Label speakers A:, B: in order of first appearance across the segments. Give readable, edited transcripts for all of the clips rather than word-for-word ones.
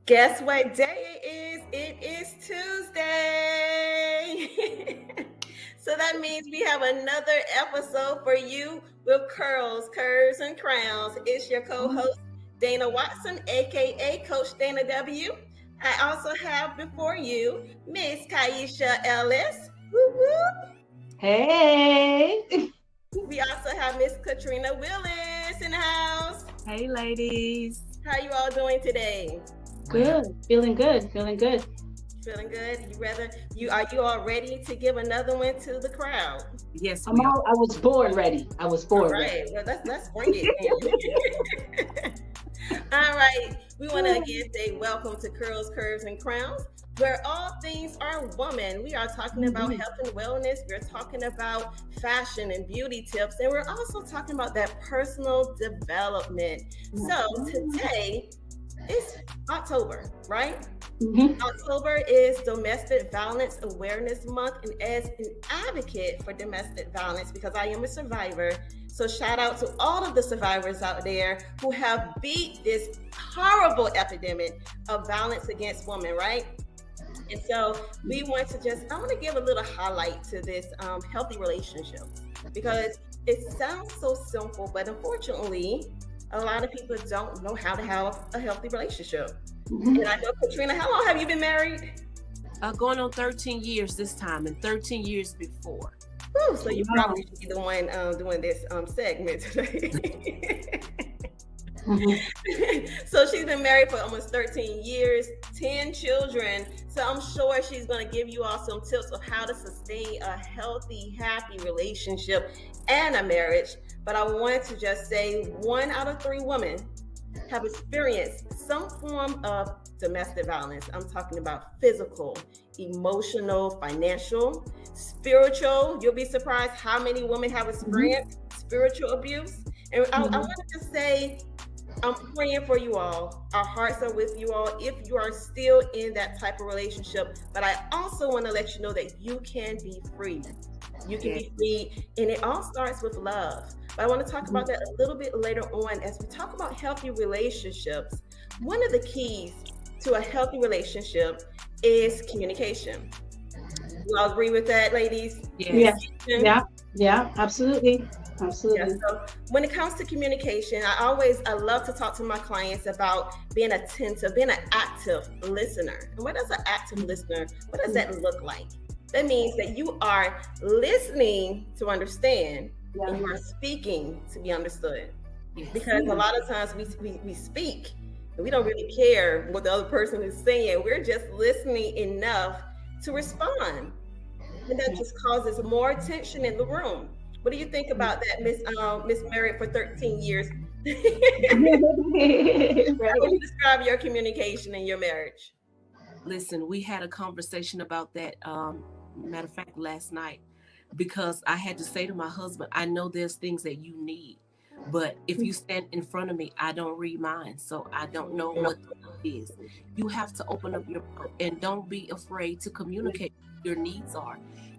A: Guess what day it is? It is Tuesday. So that means we have another episode for you with Curls, Curves, and Crowns. It's your co-host, Dana Watson, aka Coach Dana W. I also have before you Miss Kaisha Ellis. Woo woo.
B: Hey.
A: We also have Miss Katrina Willis in the house.
C: Hey, ladies.
A: How you all doing today?
B: Good. Feeling good. Feeling good.
A: Feeling good? Are you all ready to give another one to the crowd?
C: Yes,
B: I
C: we are.
B: was born ready. I was
A: All
B: born ready.
A: right. Well, let's bring it in. All right. We want to again say welcome to Curls, Curves, and Crowns, where all things are woman. We are talking about health and wellness. We're talking about fashion and beauty tips, and we're also talking about that personal development. So today it's October, right?
B: Mhm.
A: October is Domestic Violence Awareness Month, and as an advocate for domestic violence, because I am a survivor, so shout out to all of the survivors out there who have beat this horrible epidemic of violence against women, right? And so I want to give a little highlight to this healthy relationship because it sounds so simple, but unfortunately, a lot of people don't know how to have a healthy relationship. And I know, Katrina, how long have you been married?
C: Going on 13 years this time and 13 years before.
A: Whew, so you probably should be the one doing this segment today. So she's been married for almost 13 years, 10 children. So I'm sure she's going to give you all some tips of how to sustain a healthy, happy relationship and a marriage. But I wanted to just say 1 out of 3 women have experienced some form of domestic violence. I'm talking about physical, emotional, financial, spiritual. You'll be surprised how many women have experienced spiritual abuse. And I want to just say, I'm praying for you all. Our hearts are with you all if you are still in that type of relationship. But I also want to let you know that you can be free. You can be free, and it all starts with love. But I want to talk about that a little bit later on as we talk about healthy relationships. One of the keys to a healthy relationship is communication. You all agree with that, ladies?
B: Yeah. Yeah. Absolutely.
A: Yeah,
B: Absolutely.
A: so when it comes to communication, I love to talk to my clients about being attentive, being an active listener. And what does an active listener, what does that look like? That means that you are listening to understand and you are speaking to be understood. Because a lot of times we speak and we don't really care what the other person is saying. We're just listening enough to respond. And that just causes more tension in the room. What do you think about that, Miss Married for 13 years? How would you describe your communication in your marriage?
C: Listen, we had a conversation about that, matter of fact, last night, because I had to say to my husband, I know there's things that you need, but if you stand in front of me, I don't read minds, so I don't know what it is. You have to open up your mouth and don't be afraid to communicate what your needs are.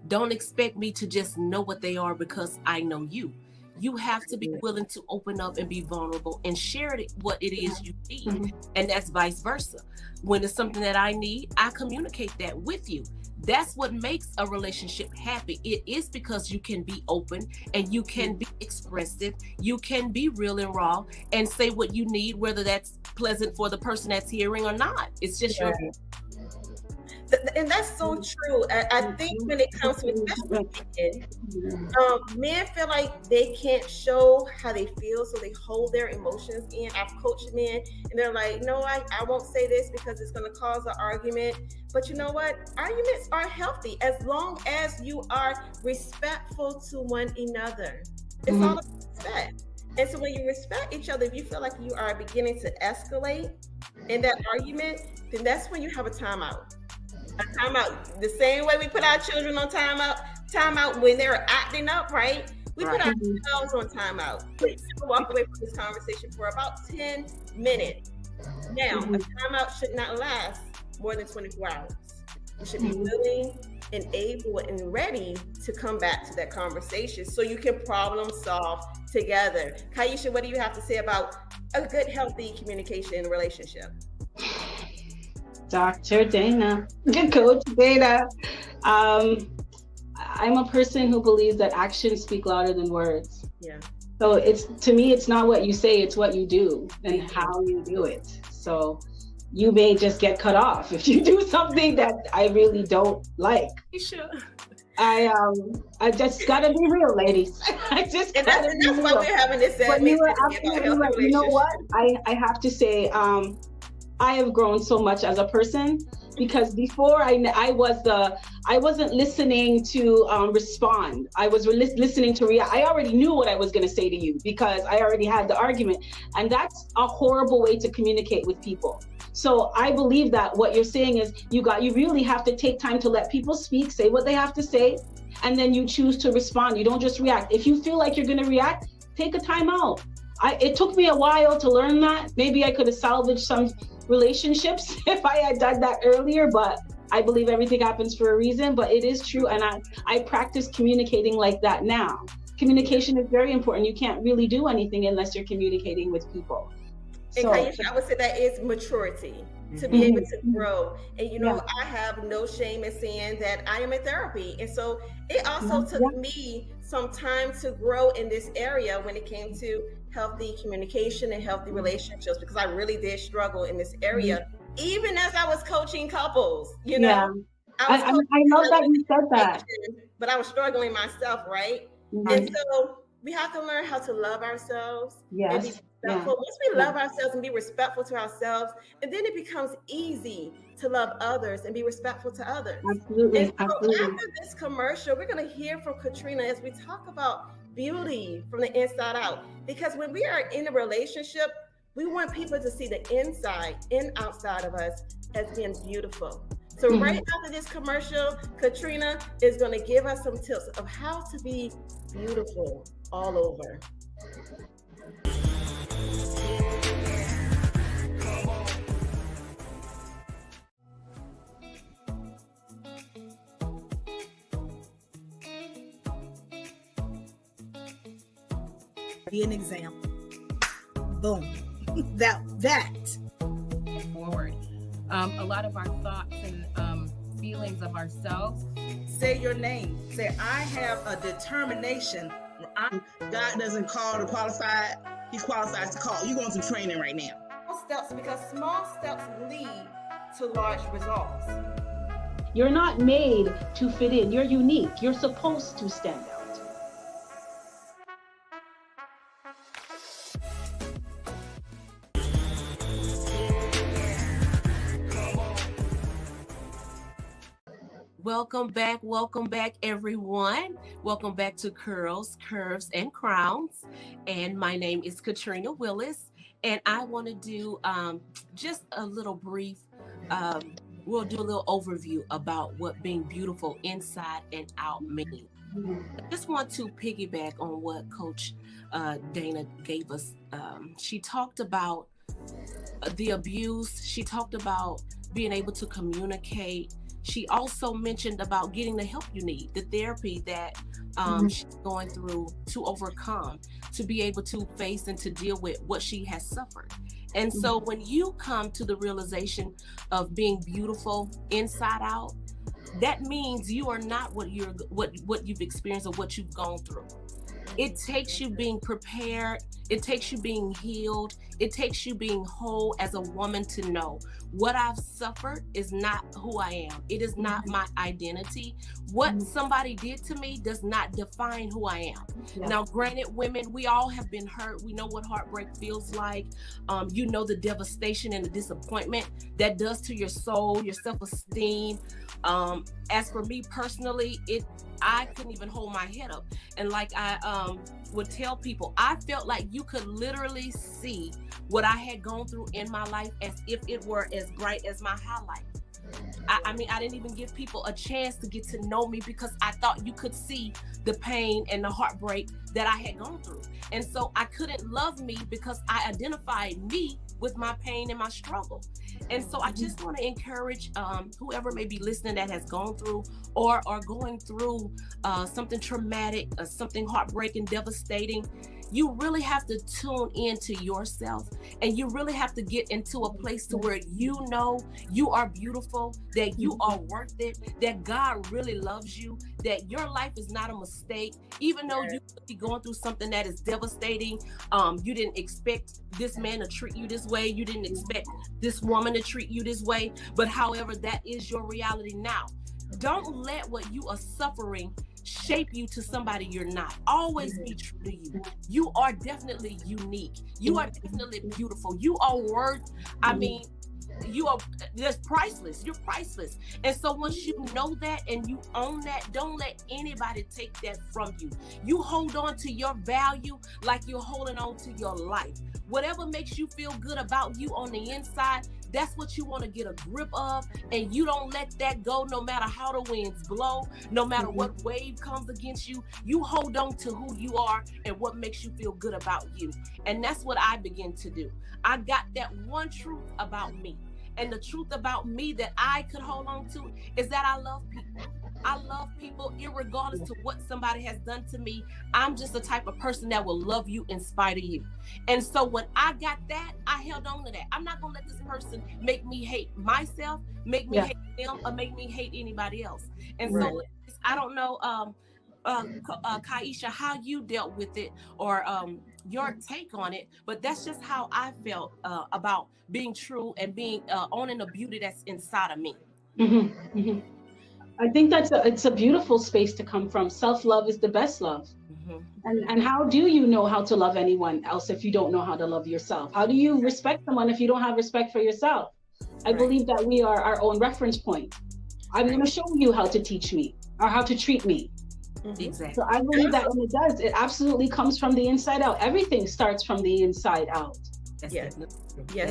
C: Don't expect me to just know what they are because I know you. You have to be willing to open up and be vulnerable and share what it is you need. And that's vice versa. When it's something that I need, I communicate that with you. That's what makes a relationship happy. It is because you can be open and you can be expressive. You can be real and raw and say what you need, whether that's pleasant for the person that's hearing or not. It's just your.
A: And that's so true. I think when it comes to especially men feel like they can't show how they feel, so they hold their emotions in. I've coached men, and they're like, "No, I won't say this because it's going to cause an argument." But you know what? Arguments are healthy as long as you are respectful to one another. It's all about respect. And so when you respect each other, if you feel like you are beginning to escalate in that argument, then that's when you have a timeout. A timeout. The same way we put our children on timeout when they're acting up, right? We put ourselves on timeout. We walk away from this conversation for about 10 minutes. Now, a timeout should not last more than 24 hours. You should be willing and able and ready to come back to that conversation so you can problem solve together. Kaisha, what do you have to say about a good, healthy communication in a relationship?
B: Dr. Dana, Coach Dana. Um, I'm a person who believes that actions speak louder than words.
A: Yeah.
B: So it's, to me, it's not what you say, it's what you do and
C: Thank you.
B: how you do it. So you may just get cut off if you do something that I really don't like.
C: You sure?
B: I just gotta be real, ladies. I just
A: And
B: gotta be
A: that's why
B: real.
A: we're having this
B: But you
A: segment
B: were
A: today about
B: absolutely
A: healthy
B: right. You know what?
A: relationships.
B: I have to say, I have grown so much as a person because before I wasn't listening to respond. I was listening to react. I already knew what I was going to say to you because I already had the argument, and that's a horrible way to communicate with people. So I believe that what you're saying is you really have to take time to let people speak, say what they have to say, and then you choose to respond. You don't just react. If you feel like you're going to react, take a time out. It took me a while to learn that. Maybe I could have salvaged some relationships if I had done that earlier, but I believe everything happens for a reason. But it is true, and I practice communicating like that now. Communication is very important. You can't really do anything unless you're communicating with people.
A: And
B: So
A: Kaisha, I would say that is maturity to be able to grow. And
B: yeah.
A: I have no shame in saying that I am in therapy. And so it also
B: Yeah.
A: took me some time to grow in this area when it came to healthy communication and healthy relationships, because I really did struggle in this area, even as I was coaching couples,
B: Yeah.
A: I was coaching
B: I love that you said that.
A: but I was struggling myself, right? And
B: Mhm.
A: so we have to learn how to love ourselves and be
B: Yes. Yeah.
A: respectful. Once we love ourselves and be respectful to ourselves, and then it becomes easy to love others and be respectful to others. And
B: Absolutely.
A: so
B: Absolutely.
A: after this commercial, we're going to hear from Katrina as we talk about beauty from the inside out. Because when we are in a relationship, we want people to see the inside and outside of us as being beautiful. So right after this commercial, Katrina is going to give us some tips of how to be beautiful all over.
D: Be an example. Boom. that.
E: Forward. A lot of our thoughts and feelings of ourselves.
F: Say your name. Say, I have a determination. God doesn't call the qualified. He qualifies to call. You're going through training right now.
A: Small steps, because small steps lead to large results.
B: You're not made to fit in. You're unique. You're supposed to stand out.
C: Welcome back, everyone. Welcome back to Curls, Curves, and Crowns. And my name is Katrina Willis, and I want to do just a little brief. We'll do a little overview about what being beautiful inside and out means. I just want to piggyback on what Coach Dana gave us. She talked about the abuse. She talked about being able to communicate. She also mentioned about getting the help you need, the therapy that she's going through to overcome, to be able to face and to deal with what she has suffered. And so when you come to the realization of being beautiful inside out, that means you are not what you've experienced or what you've gone through. It takes you being prepared. It takes you being healed. It takes you being whole as a woman to know what I've suffered is not who I am. It is not my identity. What somebody did to me does not define who I am. Yeah. Now, granted, women, we all have been hurt. We know what heartbreak feels like. You know the devastation and the disappointment that does to your soul, your self-esteem. As for me personally, I couldn't even hold my head up. And like I would tell people, I felt like you could literally see what I had gone through in my life as if it were as bright as my highlight. I mean, I didn't even give people a chance to get to know me because I thought you could see the pain and the heartbreak that I had gone through. And so I couldn't love me because I identified me with my pain and my struggle. And so I just want to encourage whoever may be listening that has gone through or are going through something traumatic, something heartbreaking, devastating. You really have to tune into yourself, and you really have to get into a place to where you know you are beautiful, that you are worth it, that God really loves you, that your life is not a mistake, even though you could be going through something that is devastating. You didn't expect this man to treat you this way. You didn't expect this woman to treat you this way. But however, that is your reality now. Don't let what you are suffering shape you to somebody you're not. Always be true to you. You are definitely unique. You are definitely beautiful. You are worth, I mean, you are just priceless. You're priceless. And so once you know that and you own that, don't let anybody take that from you. You hold on to your value like you're holding on to your life. Whatever makes you feel good about you on the inside, that's what you want to get a grip of, and you don't let that go no matter how the winds blow, no matter what wave comes against you. You hold on to who you are and what makes you feel good about you. And that's what I begin to do. I got that one truth about me. And the truth about me that I could hold on to is that I love people. I love people irregardless to what somebody has done to me. I'm just the type of person that will love you in spite of you. And so when I got that, I held on to that. I'm not going to let this person make me hate myself, make me hate them, or make me hate anybody else. And so I don't know, Kaisha, how you dealt with it, or your take on it, but that's just how I felt about being true and being owning the beauty that's inside of me.
B: I think it's a beautiful space to come from. Self-love is the best love. And how do you know how to love anyone else if you don't know how to love yourself? How do you respect someone if you don't have respect for yourself? I believe that we are our own reference point. I'm going to show you how to teach me or how to treat me.
C: Exactly.
B: So I believe that when it does, it absolutely comes from the inside out. Everything starts from the inside out.
A: Yes.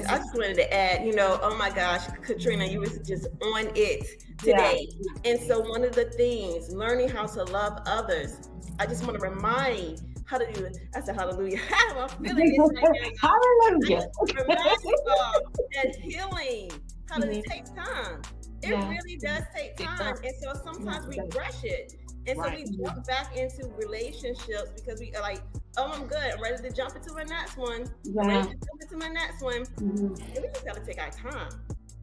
A: I just wanted to add, oh my gosh, Katrina, you was just on it today. And so one of the things, learning how to love others, I just want to remind how to do it. I said hallelujah. I'm feeling it right now.
B: Hallelujah.
A: Remind you all that healing, how does it take time? It really does take time. And so sometimes we rush it. And so we jump back into relationships because we are like, oh, I'm good. I'm ready to jump into my next one. And we just got to take our time.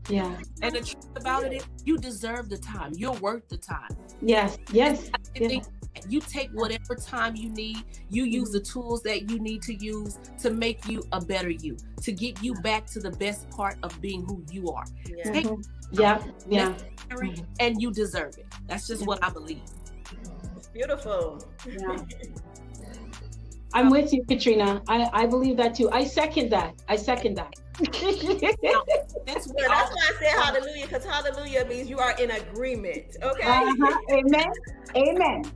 B: Yeah.
C: And the truth about it is, you deserve the time. You're worth the time.
B: Yes.
C: You take whatever time you need. You use the tools that you need to use to make you a better you, to get you back to the best part of being who you are. And you deserve it. That's just what I believe.
A: Beautiful.
B: I'm with you, Katrina. I believe that too. I second that.
A: That's why I said hallelujah, because hallelujah means you are in agreement. Okay.
B: Amen.
C: So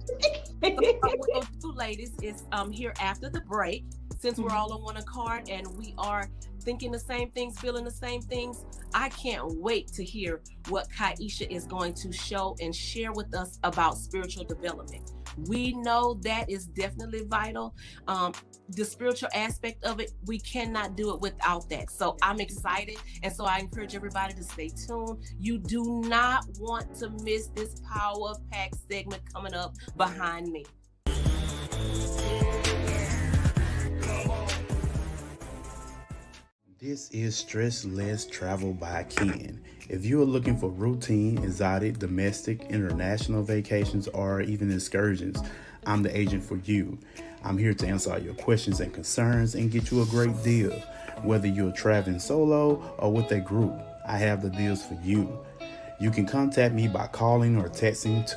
C: what we'll do, ladies, is here after the break, since we're all on one accord and we are thinking the same things, feeling the same things, I can't wait to hear what Kaisha is going to show and share with us about spiritual development. We know that is definitely vital. The spiritual aspect of it, we cannot do it without that. So I'm excited. And so I encourage everybody to stay tuned. You do not want to miss this Power Pack segment coming up behind me.
G: This is Stress Less Travel by Ken. If you are looking for routine, exotic, domestic, international vacations, or even excursions, I'm the agent for you. I'm here to answer all your questions and concerns and get you a great deal. Whether you're traveling solo or with a group, I have the deals for you. You can contact me by calling or texting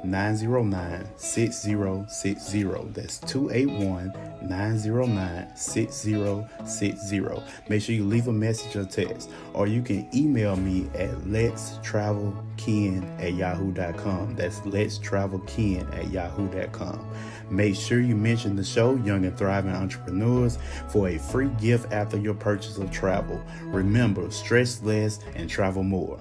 G: 281-909-6060. That's 281-909-6060. Make sure you leave a message or text, or you can email me at letstravelken@yahoo.com. That's letstravelken@yahoo.com. Make sure you mention the show, Young and Thriving Entrepreneurs, for a free gift after your purchase of travel. Remember, stress less and travel more.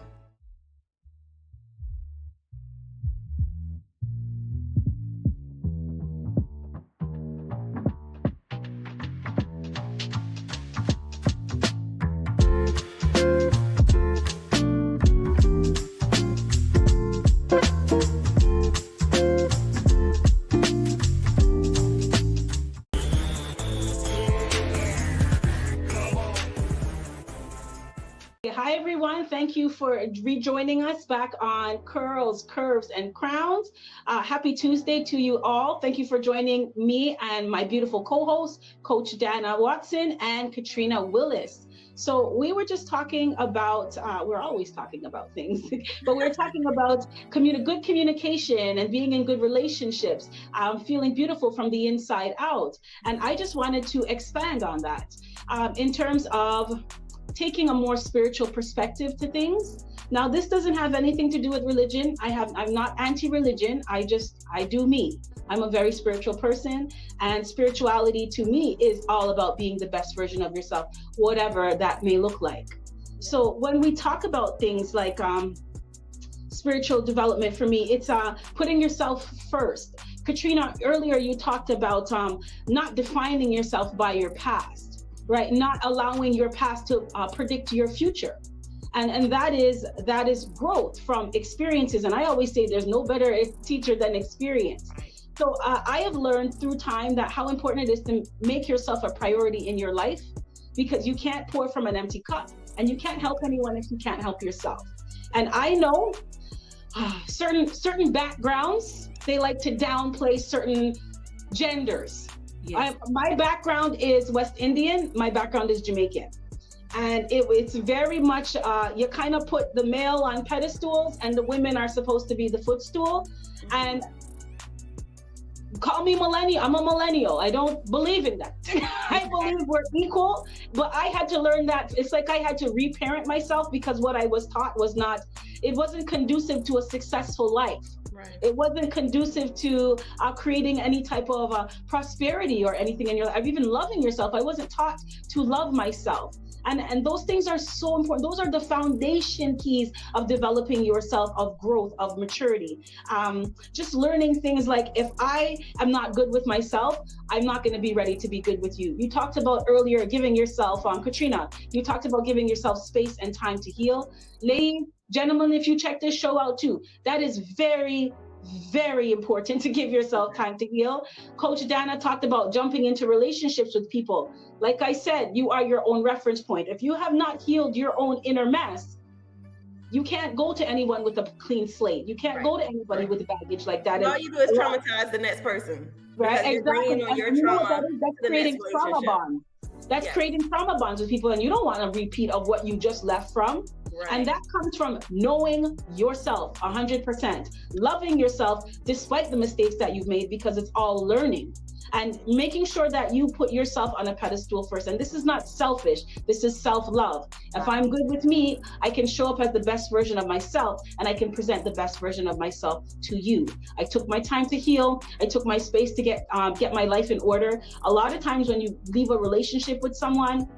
B: Hi, everyone. Thank you for rejoining us back on Curls, Curves, and Crowns. Happy Tuesday to you all. Thank you for joining me and my beautiful co-hosts, Coach Dana Watson and Katrina Willis. So we were just talking about, we're always talking about things, but we're talking about good communication and being in good relationships, feeling beautiful from the inside out. And I just wanted to expand on that in terms of taking a more spiritual perspective to things. Now, this doesn't have anything to do with religion. I'm not anti-religion. I do me. I'm a very spiritual person, and spirituality to me is all about being the best version of yourself, whatever that may look like. So when we talk about things like spiritual development, for me, it's putting yourself first. Katrina, earlier you talked about not defining yourself by your past. Right, not allowing your past to predict your future, and that is growth from experiences. And I always say there's no better teacher than experience. So I have learned through time that how important it is to make yourself a priority in your life, because you can't pour from an empty cup, and you can't help anyone if you can't help yourself. And I know certain backgrounds, they like to downplay certain genders. Yes. My background is West Indian. My background is Jamaican. And it's very much, you kind of put the male on pedestals and the women are supposed to be the footstool. And call me millennial. I'm a millennial. I don't believe in that. I believe we're equal, but I had to learn that. It's like I had to reparent myself, because what I was taught it wasn't conducive to a successful life. Right. It wasn't conducive to creating any type of prosperity or anything in your life, even loving yourself. I wasn't taught to love myself. And those things are so important. Those are the foundation keys of developing yourself, of growth, of maturity. Just learning things like, if I am not good with myself, I'm not going to be ready to be good with you. You talked about earlier giving yourself, Katrina, you talked about giving yourself space and time to heal. Ladies, gentlemen, if you check this show out too, that is very, very important, to give yourself time to heal. Coach Dana talked about jumping into relationships with people. Like I said, you are your own reference point. If you have not healed your own inner mess, you can't go to anyone with a clean slate. You can't go to anybody with baggage like that.
A: All you do is traumatize the next person.
B: Right, exactly.
A: On your trauma,
B: that's creating trauma bonds. That's creating trauma bonds with people, and you don't want a repeat of what you just left from. Right. And that comes from knowing yourself 100%, loving yourself despite the mistakes that you've made, because it's all learning, and making sure that you put yourself on a pedestal first. And this is not selfish. This is self-love. If I'm good with me, I can show up as the best version of myself, and I can present the best version of myself to you. I took my time to heal. I took my space to get my life in order. A lot of times when you leave a relationship with someone,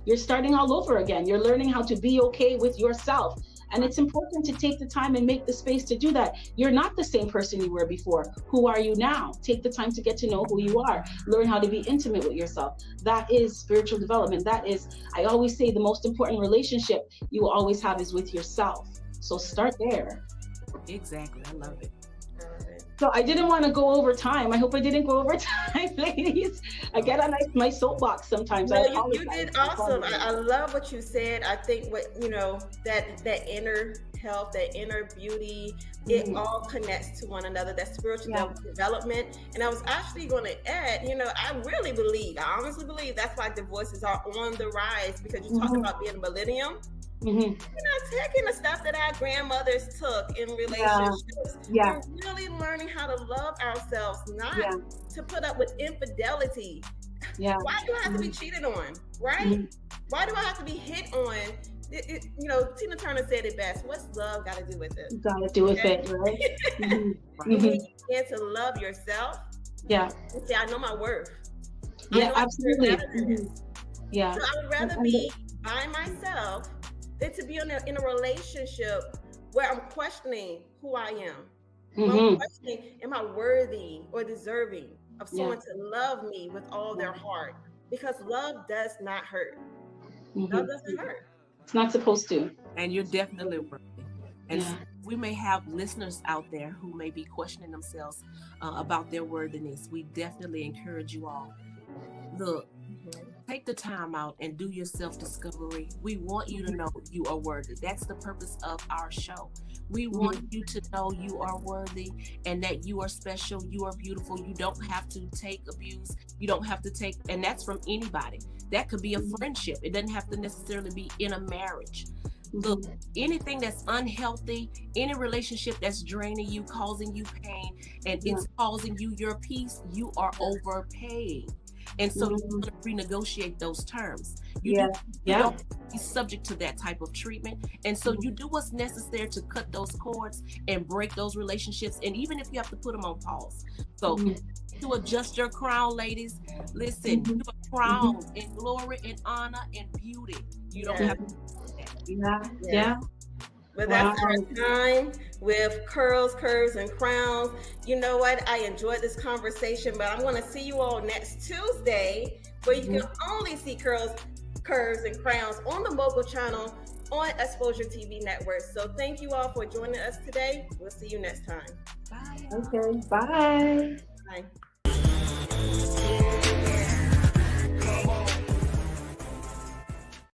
B: you're starting all over again. You're learning how to be okay with yourself. And it's important to take the time and make the space to do that. You're not the same person you were before. Who are you now? Take the time to get to know who you are. Learn how to be intimate with yourself. That is spiritual development. That is, I always say, the most important relationship you will always have is with yourself. So start there.
C: Exactly. I love it.
B: So I didn't want to go over time. I hope I didn't go over time, ladies. I get on my soapbox sometimes.
A: No, you did awesome. I love what you said. I think that inner health, that inner beauty, it all connects to one another. That spiritual development. And I was actually going to add, I honestly believe that's why divorces are on the rise, because you talk about being a millennium. We're not taking the stuff that our grandmothers took in relationships. We're really learning how to love ourselves, not to put up with infidelity. Why do I have to be cheated on? Right? Why do I have to be hit on? Tina Turner said it best. What's love got to do with it?
B: Got to do with it, right?
A: When you get to love yourself, and say, I know my worth.
B: Absolutely.
A: So I would rather be by myself than to be in a relationship where I'm questioning who I am. I'm questioning, am I worthy or deserving of someone to love me with all their heart? Because love does not hurt. Love doesn't hurt.
B: It's not supposed to.
C: And you're definitely worthy. And we may have listeners out there who may be questioning themselves about their worthiness. We definitely encourage you all. Look, Take the time out and do your self-discovery. We want you to know you are worthy. That's the purpose of our show. We want you to know you are worthy and that you are special, you are beautiful. You don't have to take abuse. You don't have to take, and that's from anybody. That could be a friendship. It doesn't have to necessarily be in a marriage. Look, anything that's unhealthy, any relationship that's draining you, causing you pain, and it's causing you your peace, you are overpaying. And so you want to renegotiate those terms. You don't be subject to that type of treatment. And so you do what's necessary to cut those cords and break those relationships. And even if you have to put them on pause. So to adjust your crown, ladies, listen, you are crowned in glory and honor and beauty. You don't have to do that.
A: But that's our time with curls, curves, and crowns. You know what? I enjoyed this conversation, but I'm going to see you all next Tuesday, where you can only see curls, curves, and crowns on the Mogul channel on Exposure TV Network. So thank you all for joining us today. We'll see you next time.
C: Bye.
B: Okay, bye.